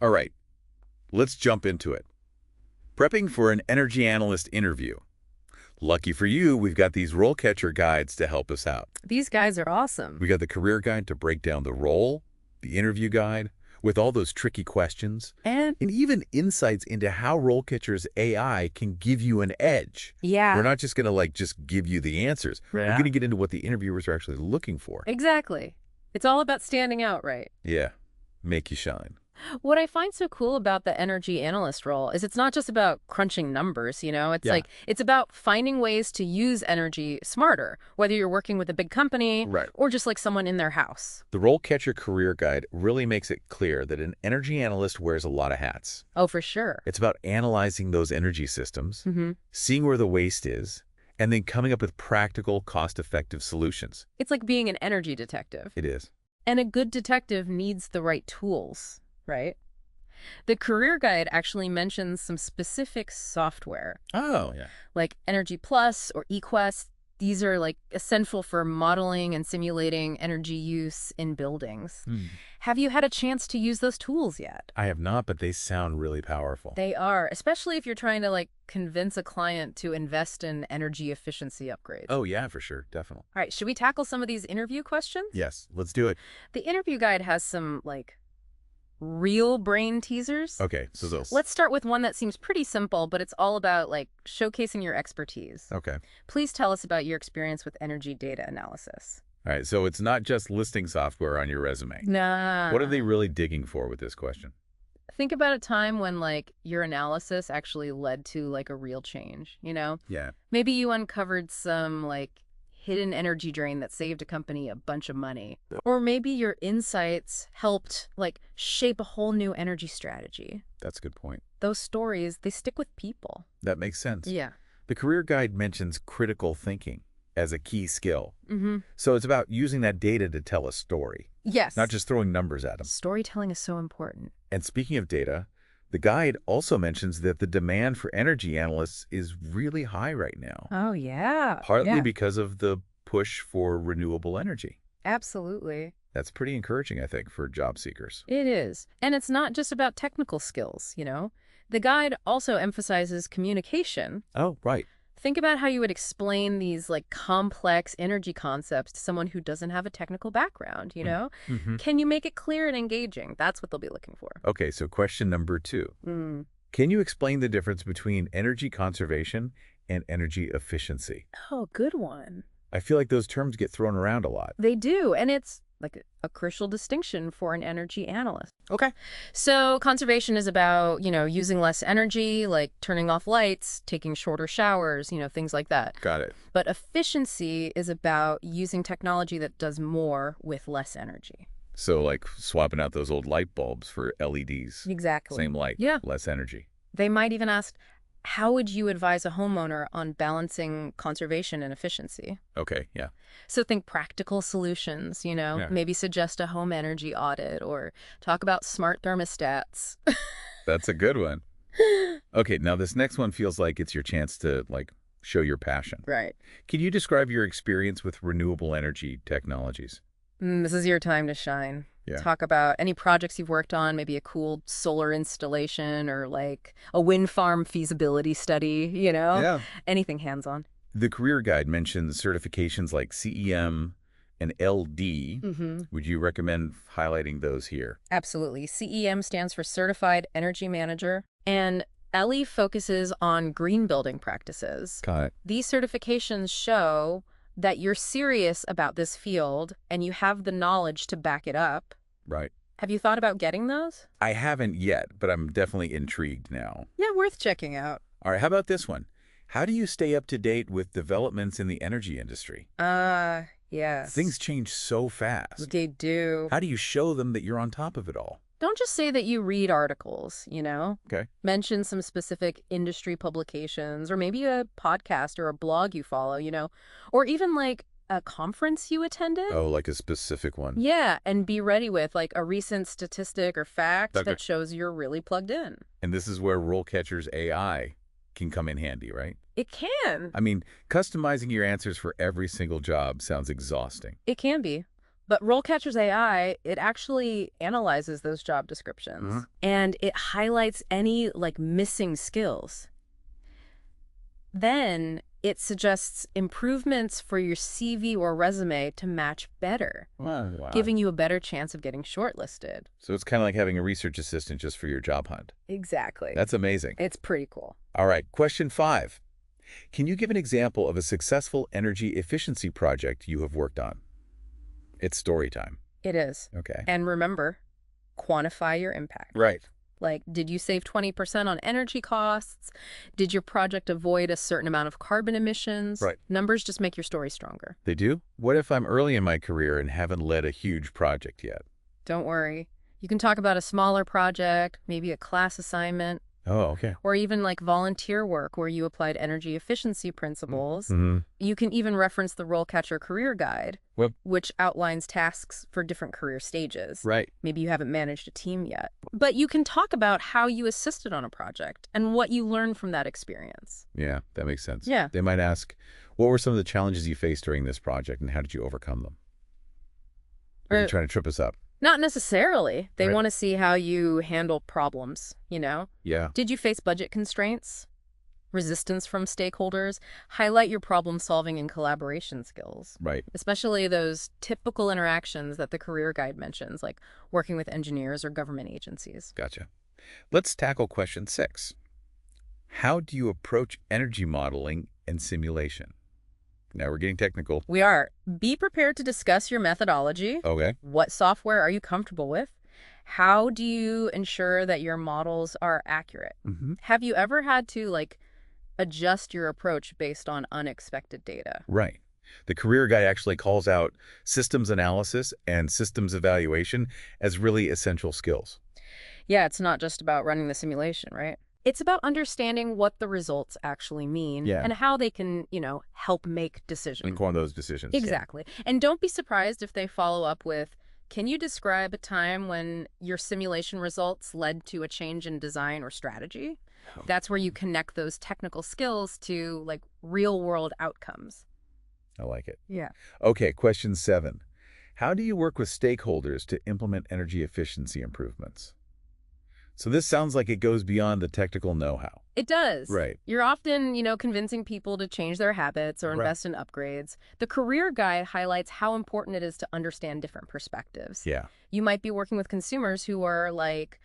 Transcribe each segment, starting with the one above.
All right, let's jump into it. Prepping for an energy analyst interview. Lucky for you, we've got these RoleCatcher guides to help us out. These guys are awesome. We got the career guide to break down the role, the interview guide, with all those tricky questions, And and even insights into how RoleCatcher's AI can give you an edge. yeah, We're not just going to just give you the answers. We're going to get into what the interviewers are actually looking for. exactly. It's all about standing out, right? Yeah, make you shine. What I find so cool about the energy analyst role is it's not just about crunching numbers, It's Yeah. it's about finding ways to use energy smarter, whether you're working with a big company Right. or just like someone in their house. The RoleCatcher Career Guide really makes it clear that an energy analyst wears a lot of hats. Oh, for sure. It's about analyzing those energy systems, seeing where the waste is, and then coming up with practical, cost-effective solutions. It's like being an energy detective. It is. And a good detective needs the right tools, right? The career guide actually mentions some specific software, Oh, yeah. like Energy Plus or eQuest. These are like essential for modeling and simulating energy use in buildings. Have you had a chance to use those tools yet? I have not, but they sound really powerful. They are, especially if you're trying to convince a client to invest in energy efficiency upgrades. Oh, yeah, for sure. Definitely. All right, should we tackle some of these interview questions? Yes, let's do it. The interview guide has some real brain teasers. Okay, so those. Let's start with one that seems pretty simple, but it's all about showcasing your expertise. Okay. Please tell us about your experience with energy data analysis. All right, so it's not just listing software on your resume. Nah. What are they really digging for with this question? Think about a time when your analysis actually led to a real change, Yeah. Maybe you uncovered some hidden energy drain that saved a company a bunch of money. Or maybe your insights helped shape a whole new energy strategy. That's a good point. Those stories, they stick with people. That makes sense. Yeah. The career guide mentions critical thinking as a key skill. Mm-hmm. So it's about using that data to tell a story, Yes. not just throwing numbers at them. Storytelling is so important. And speaking of data, the guide also mentions that the demand for energy analysts is really high right now, Oh, yeah. partly because of the push for renewable energy. Absolutely. That's pretty encouraging, I think, for job seekers. It is. And it's not just about technical skills, The guide also emphasizes communication. Oh, right. Think about how you would explain these complex energy concepts to someone who doesn't have a technical background, Mm-hmm. Can you make it clear and engaging? That's what they'll be looking for. Okay, so question number 2. Can you explain the difference between energy conservation and energy efficiency? Oh, good one. I feel like those terms get thrown around a lot. They do, and it's a crucial distinction for an energy analyst. Okay. So conservation is about, using less energy, like turning off lights, taking shorter showers, things like that. Got it. But efficiency is about using technology that does more with less energy. So swapping out those old light bulbs for LEDs. Exactly. Same light, Yeah. less energy. They might even ask, how would you advise a homeowner on balancing conservation and efficiency? Okay, yeah. So think practical solutions, maybe suggest a home energy audit or talk about smart thermostats. That's a good one. Okay, now this next one feels like it's your chance to show your passion. Right. Can you describe your experience with renewable energy technologies? This is your time to shine. Yeah. Talk about any projects you've worked on, maybe a cool solar installation or a wind farm feasibility study, Yeah. Anything hands-on. The career guide mentions certifications like CEM and LD. Would you recommend highlighting those here? Absolutely. CEM stands for Certified Energy Manager, and LE focuses on green building practices. Got it. These certifications show that you're serious about this field and you have the knowledge to back it up. Right. Have you thought about getting those? I haven't yet, but I'm definitely intrigued now. Yeah, worth checking out. All right, how about this one? How do you stay up to date with developments in the energy industry? Yes. Things change so fast. They do. How do you show them that you're on top of it all? Don't just say that you read articles, Okay. Mention some specific industry publications or maybe a podcast or a blog you follow, or even a conference you attended. Oh, like a specific one. Yeah, and be ready with a recent statistic or fact Okay. that shows you're really plugged in. And this is where RoleCatcher's AI can come in handy, right? It can. I mean, customizing your answers for every single job sounds exhausting. It can be. But RoleCatcher's AI, it actually analyzes those job descriptions and it highlights any like missing skills. Then it suggests improvements for your CV or resume to match better, Wow. giving you a better chance of getting shortlisted. So it's kind of like having a research assistant just for your job hunt. Exactly. That's amazing. It's pretty cool. All right, question 5. Can you give an example of a successful energy efficiency project you have worked on? It's story time. It is. Okay. And remember, quantify your impact. Right. Like, did you save 20% on energy costs? Did your project avoid a certain amount of carbon emissions? Right. Numbers just make your story stronger. They do? What if I'm early in my career and haven't led a huge project yet? Don't worry. You can talk about a smaller project, maybe a class assignment, Oh, okay. or even like volunteer work where you applied energy efficiency principles. Mm-hmm. You can even reference the RoleCatcher Career Guide, Well, which outlines tasks for different career stages. right. Maybe you haven't managed a team yet. But you can talk about how you assisted on a project and what you learned from that experience. Yeah, that makes sense. Yeah. They might ask, what were some of the challenges you faced during this project and how did you overcome them? Are you trying to trip us up? Not necessarily. They Right. want to see how you handle problems, you know? Yeah. Did you face budget constraints? Resistance from stakeholders? Highlight your problem-solving and collaboration skills, Right. especially those typical interactions that the career guide mentions, like working with engineers or government agencies. Gotcha. Let's tackle question 6. How do you approach energy modeling and simulation? Now we're getting technical. We are. Be prepared to discuss your methodology. Okay. What software are you comfortable with? How do you ensure that your models are accurate? Mm-hmm. Have you ever had to, like, adjust your approach based on unexpected data? Right. The career guide actually calls out systems analysis and systems evaluation as really essential skills. Yeah, it's not just about running the simulation, right? It's about understanding what the results actually mean Yeah. and how they can, help make decisions. Inform those decisions. Exactly. And don't be surprised if they follow up with, can you describe a time when your simulation results led to a change in design or strategy? That's where you connect those technical skills to, like, real-world outcomes. I like it. Yeah. Okay, question 7. How do you work with stakeholders to implement energy efficiency improvements? So this sounds like it goes beyond the technical know-how. It does. Right. You're often, convincing people to change their habits or Right. invest in upgrades. The career guide highlights how important it is to understand different perspectives. Yeah. You might be working with consumers who are, like,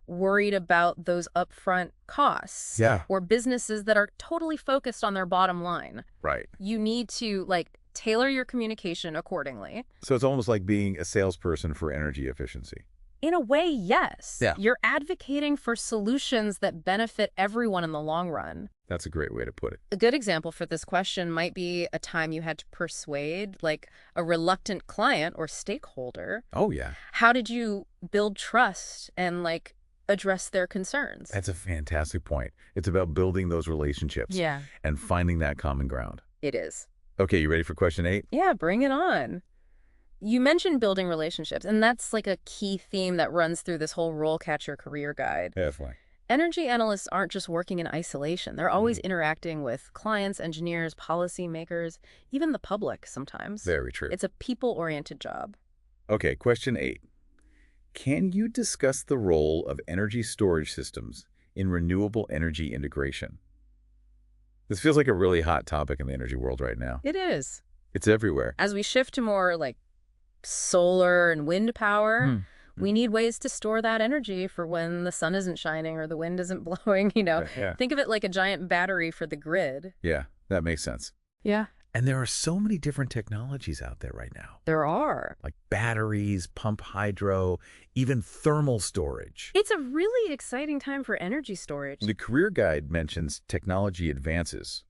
worried about those upfront costs. Yeah. Or businesses that are totally focused on their bottom line. Right. You need to, like, tailor your communication accordingly. So it's almost like being a salesperson for energy efficiency. In a way, yes. Yeah. You're advocating for solutions that benefit everyone in the long run. That's a great way to put it. A good example for this question might be a time you had to persuade, like, a reluctant client or stakeholder. Oh, yeah. How did you build trust and, like, address their concerns? That's a fantastic point. It's about building those relationships Yeah, and finding that common ground. it is. Okay, you ready for question 8? Yeah, bring it on. You mentioned building relationships, and that's, like, a key theme that runs through this whole RoleCatcher Career Guide. Definitely. Energy analysts aren't just working in isolation. They're always interacting with clients, engineers, policymakers, even the public sometimes. Very true. It's a people-oriented job. Okay, question 8. Can you discuss the role of energy storage systems in renewable energy integration? This feels like a really hot topic in the energy world right now. It is. It's everywhere. As we shift to more, like, solar and wind power, we need ways to store that energy for when the sun isn't shining or the wind isn't blowing, Yeah. Think of it like a giant battery for the grid. Yeah, that makes sense. Yeah. And there are so many different technologies out there right now, There are. like batteries, pump hydro, even thermal storage. It's a really exciting time for energy storage. The career guide mentions technology advances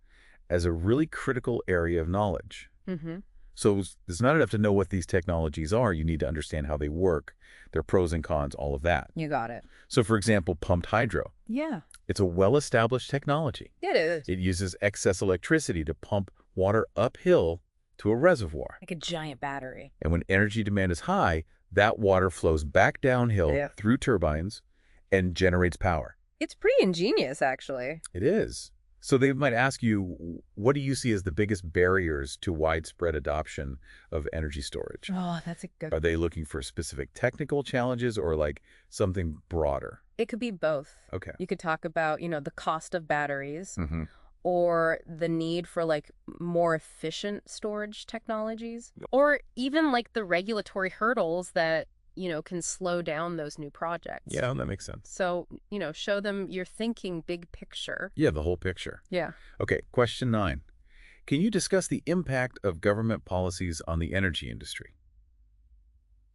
as a really critical area of knowledge. Mm-hmm. So it's not enough to know what these technologies are. You need to understand how they work, their pros and cons, all of that. You got it. So for example, pumped hydro. Yeah. It's a well-established technology. It is. It uses excess electricity to pump water uphill to a reservoir. Like a giant battery. And when energy demand is high, that water flows back downhill through turbines and generates power. It's pretty ingenious, actually. It is. So they might ask you, what do you see as the biggest barriers to widespread adoption of energy storage? Oh, that's a good. Are they looking for specific technical challenges or like something broader? It could be both. Okay. You could talk about, the cost of batteries Mm-hmm. or the need for like more efficient storage technologies, or even like the regulatory hurdles that, can slow down those new projects. Yeah, that makes sense. So, show them you're thinking big picture. Yeah, the whole picture. Yeah. Okay, question 9. Can you discuss the impact of government policies on the energy industry?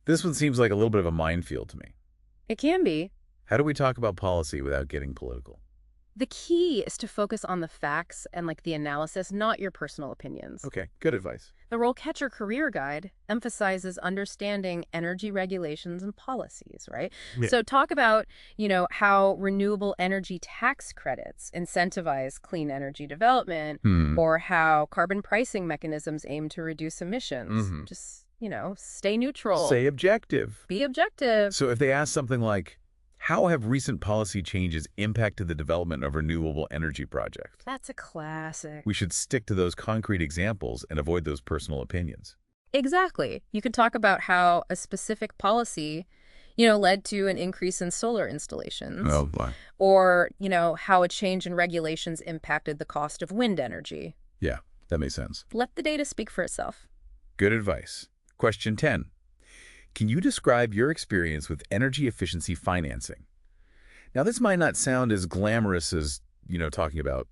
This one seems like a little bit of a minefield to me. It can be. How do we talk about policy without getting political? The key is to focus on the facts and like the analysis, not your personal opinions. Okay, good advice. The RoleCatcher Career Guide emphasizes understanding energy regulations and policies, right? Yeah. So talk about, how renewable energy tax credits incentivize clean energy development, or how carbon pricing mechanisms aim to reduce emissions. Mhm. Just, stay neutral. Say objective. Be objective. So if they ask something like, how have recent policy changes impacted the development of renewable energy projects? That's a classic. We should stick to those concrete examples and avoid those personal opinions. Exactly. You could talk about how a specific policy, led to an increase in solar installations. Oh, boy. Or, how a change in regulations impacted the cost of wind energy. Yeah, that makes sense. Let the data speak for itself. Good advice. Question 10. Can you describe your experience with energy efficiency financing? Now, this might not sound as glamorous as, talking about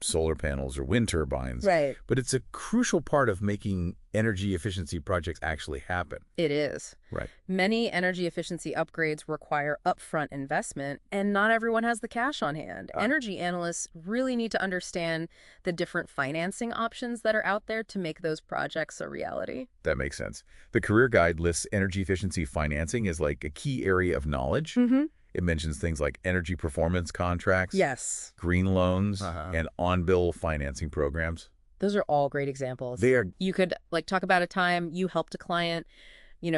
solar panels or wind turbines, Right. but it's a crucial part of making energy efficiency projects actually happen. It is. Right. Many energy efficiency upgrades require upfront investment, and not everyone has the cash on hand. Energy analysts really need to understand the different financing options that are out there to make those projects a reality. That makes sense. The career guide lists energy efficiency financing as like a key area of knowledge. Mm-hmm. It mentions things like energy performance contracts, Yes. green loans, and on-bill financing programs. Those are all great examples. They are. You could talk about a time you helped a client,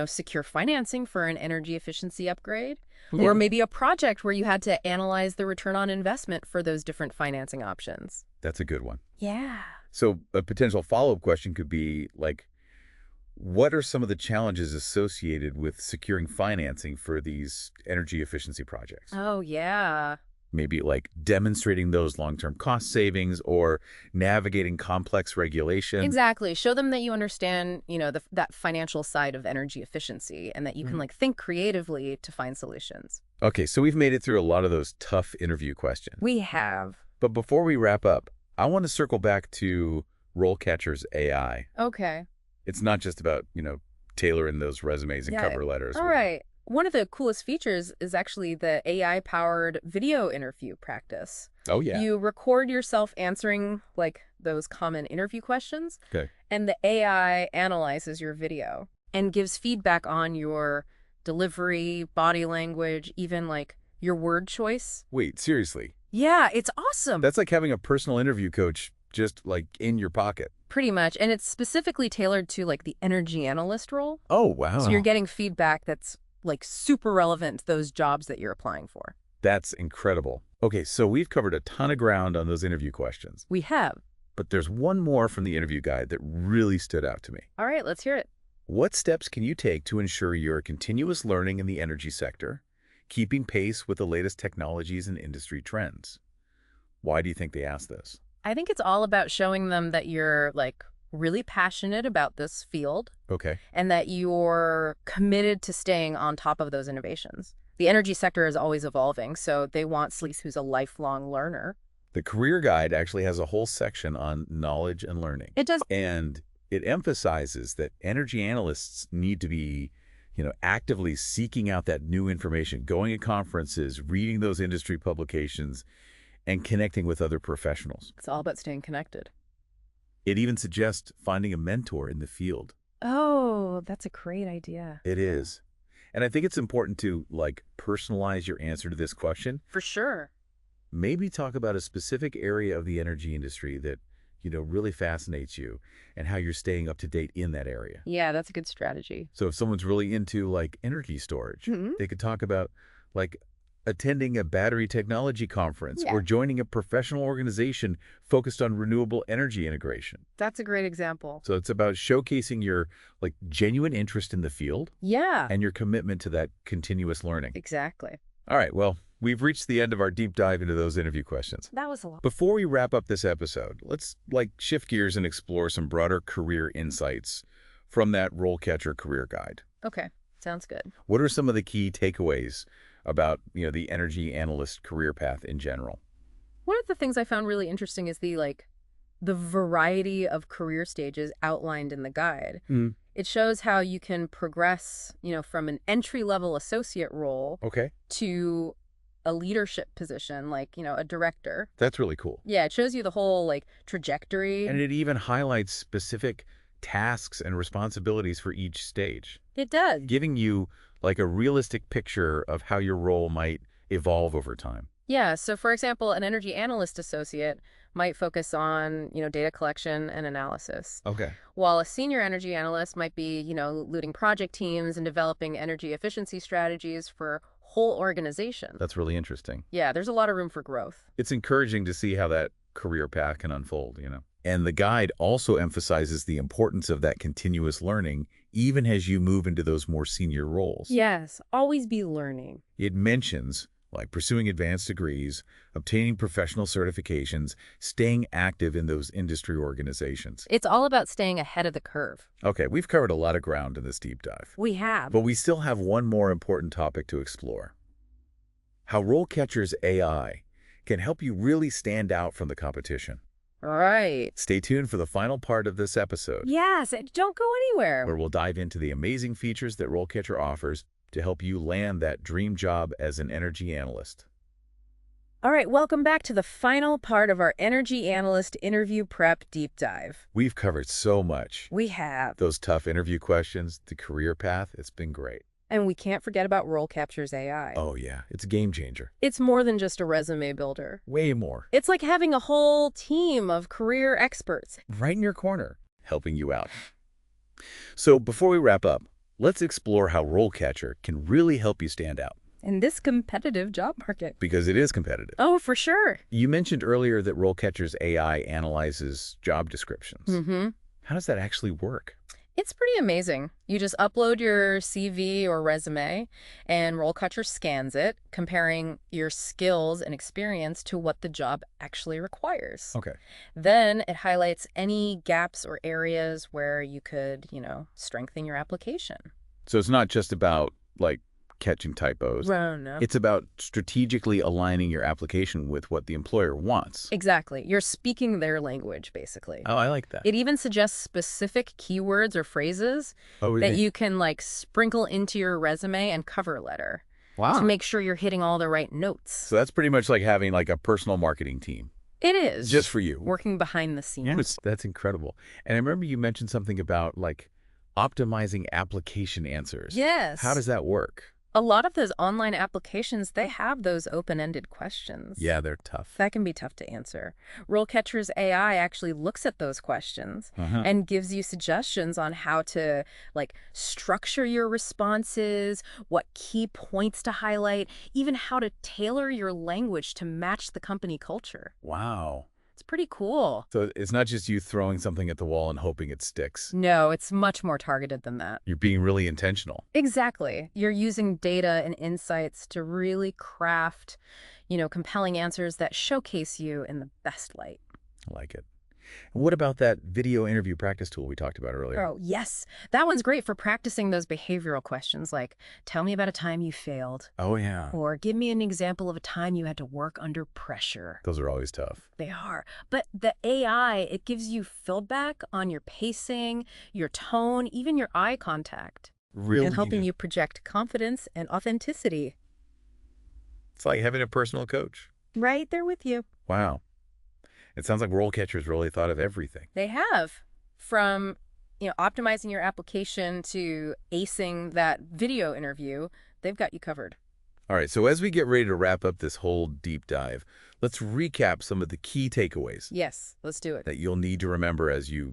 secure financing for an energy efficiency upgrade, or maybe a project where you had to analyze the return on investment for those different financing options. That's a good one. Yeah. So a potential follow-up question could be like, what are some of the challenges associated with securing financing for these energy efficiency projects? Oh, yeah. Maybe like demonstrating those long-term cost savings or navigating complex regulation. Exactly. Show them that you understand, that financial side of energy efficiency and that you can think creatively to find solutions. Okay, so we've made it through a lot of those tough interview questions. We have. But before we wrap up, I want to circle back to RoleCatcher's AI. Okay. It's not just about, tailoring those resumes and cover letters. All right. One of the coolest features is actually the AI-powered video interview practice. Oh, yeah. You record yourself answering, those common interview questions. Okay. And the AI analyzes your video and gives feedback on your delivery, body language, even, your word choice. Wait, seriously? Yeah, it's awesome. That's like having a personal interview coach just, in your pocket. Pretty much. And it's specifically tailored to, the energy analyst role. Oh, wow. So you're getting feedback that's, super relevant to those jobs that you're applying for. That's incredible. Okay, so we've covered a ton of ground on those interview questions. We have. But there's one more from the interview guide that really stood out to me. All right, let's hear it. What steps can you take to ensure you're continuous learning in the energy sector, keeping pace with the latest technologies and industry trends? Why do you think they asked this? I think it's all about showing them that you're, really passionate about this field. Okay. And that you're committed to staying on top of those innovations. The energy sector is always evolving, so they want Sleece who's a lifelong learner. The career guide actually has a whole section on knowledge and learning. It does. And it emphasizes that energy analysts need to be, actively seeking out that new information, going to conferences, reading those industry publications, and connecting with other professionals. It's all about staying connected. It even suggests finding a mentor in the field. Oh, that's a great idea. It is. And I think it's important to, personalize your answer to this question. For sure. Maybe talk about a specific area of the energy industry that, really fascinates you and how you're staying up to date in that area. Yeah, that's a good strategy. So if someone's really into, energy storage, they could talk about, attending a battery technology conference Yeah. or joining a professional organization focused on renewable energy integration. That's a great example. So it's about showcasing your genuine interest in the field Yeah, and your commitment to that continuous learning. exactly. All right, well, we've reached the end of our deep dive into those interview questions. That was a lot. Before we wrap up this episode, let's shift gears and explore some broader career insights from that RoleCatcher Career Guide. Okay, sounds good. What are some of the key takeaways about, the energy analyst career path in general? One of the things I found really interesting is the variety of career stages outlined in the guide. Mm. It shows how you can progress, from an entry-level associate role Okay, to a leadership position, a director. that's really cool. Yeah, it shows you the whole, trajectory. And it even highlights specific tasks and responsibilities for each stage, It does. giving you a realistic picture of how your role might evolve over time. Yeah, so for example, an energy analyst associate might focus on, data collection and analysis, Okay. while a senior energy analyst might be, leading project teams and developing energy efficiency strategies for whole organizations. That's really interesting. Yeah, there's a lot of room for growth. It's encouraging to see how that career path can unfold. And the guide also emphasizes the importance of that continuous learning, even as you move into those more senior roles. Yes, always be learning. It mentions pursuing advanced degrees, obtaining professional certifications, staying active in those industry organizations. It's all about staying ahead of the curve. Okay, we've covered a lot of ground in this deep dive, We have. but we still have one more important topic to explore: how RoleCatcher's AI can help you really stand out from the competition. Right. Stay tuned for the final part of this episode, Yes, don't go anywhere. where we'll dive into the amazing features that RoleCatcher offers to help you land that dream job as an energy analyst. All right, welcome back to the final part of our Energy Analyst interview prep deep dive. We've covered so much. We have. Those tough interview questions, the career path, it's been great. And we can't forget about RoleCatcher's AI. Oh yeah, it's a game changer. It's more than just a resume builder. Way more. It's like having a whole team of career experts. Right in your corner, helping you out. So before we wrap up, let's explore how RoleCatcher can really help you stand out. In this competitive job market. Because it is competitive. Oh, for sure. You mentioned earlier that RoleCatcher's AI analyzes job descriptions. Mm-hmm. How does that actually work? It's pretty amazing. You just upload your CV or resume, and RoleCatcher scans it, comparing your skills and experience to what the job actually requires. Okay. Then it highlights any gaps or areas where you could, strengthen your application. So it's not just about, catching typos. No. It's about strategically aligning your application with what the employer wants. Exactly. You're speaking their language, basically. Oh, I like that. It even suggests specific keywords or phrases Oh, that you can, sprinkle into your resume and cover letter wow. to make sure you're hitting all the right notes. So that's pretty much like having a personal marketing team. It is. Just for you. Working behind the scenes. Yes, that's incredible. And I remember you mentioned something about optimizing application answers. Yes. How does that work? A lot of those online applications, they have those open-ended questions. Yeah, they're tough. That can be tough to answer. RoleCatcher's AI actually looks at those questions and gives you suggestions on how to, structure your responses, what key points to highlight, even how to tailor your language to match the company culture. Wow. It's pretty cool. So it's not just you throwing something at the wall and hoping it sticks. No, it's much more targeted than that. You're being really intentional. Exactly. You're using data and insights to really craft, compelling answers that showcase you in the best light. I like it. And what about that video interview practice tool we talked about earlier? Oh, yes. That one's great for practicing those behavioral questions like, tell me about a time you failed. Oh, yeah. Or give me an example of a time you had to work under pressure. Those are always tough. They are. But the AI, it gives you feedback on your pacing, your tone, even your eye contact. Really? And helping you project confidence and authenticity. It's like having a personal coach. Right there with you. Wow. It sounds like RoleCatcher's really thought of everything. They have. From, optimizing your application to acing that video interview, they've got you covered. All right, so as we get ready to wrap up this whole deep dive, let's recap some of the key takeaways Yes, let's do it. that you'll need to remember as you,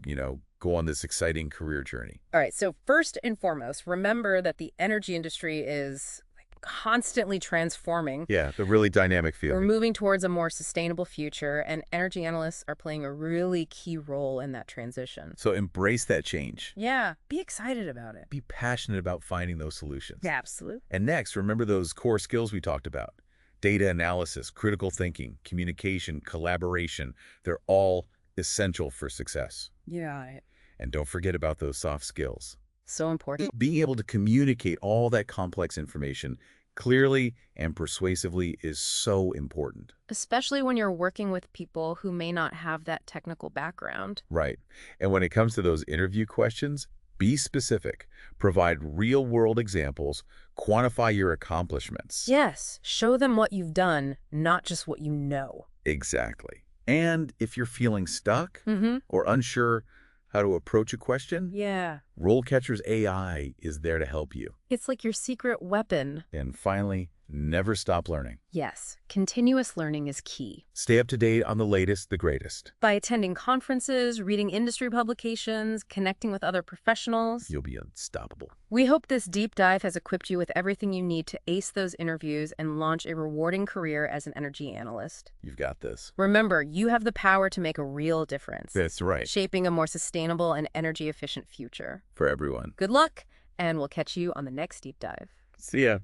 go on this exciting career journey. All right, so first and foremost, remember that the energy industry is constantly transforming. Yeah, the really dynamic We're field. moving towards a more sustainable future, and energy analysts are playing a really key role in that transition. So embrace that change. Yeah, be excited about it. Be passionate about finding those solutions. Yeah, absolutely. And next, remember those core skills we talked about. Data analysis, critical thinking, communication, collaboration. They're all essential for success. Yeah, And don't forget about those soft skills. so important. Being able to communicate all that complex information clearly and persuasively is so important. Especially when you're working with people who may not have that technical background. Right. And when it comes to those interview questions, be specific. Provide real-world examples. Quantify your accomplishments. Yes, show them what you've done, not just what you know. Exactly. And if you're feeling stuck Mm-hmm. or unsure how to approach a question, Yeah. RoleCatcher's AI is there to help you. It's like your secret weapon. And finally, never stop learning. Yes, continuous learning is key. Stay up to date on the latest, the greatest. By attending conferences, reading industry publications, connecting with other professionals. You'll be unstoppable. We hope this deep dive has equipped you with everything you need to ace those interviews and launch a rewarding career as an energy analyst. You've got this. Remember, you have the power to make a real difference, That's right. shaping a more sustainable and energy-efficient future. For everyone. Good luck, and we'll catch you on the next deep dive. See ya.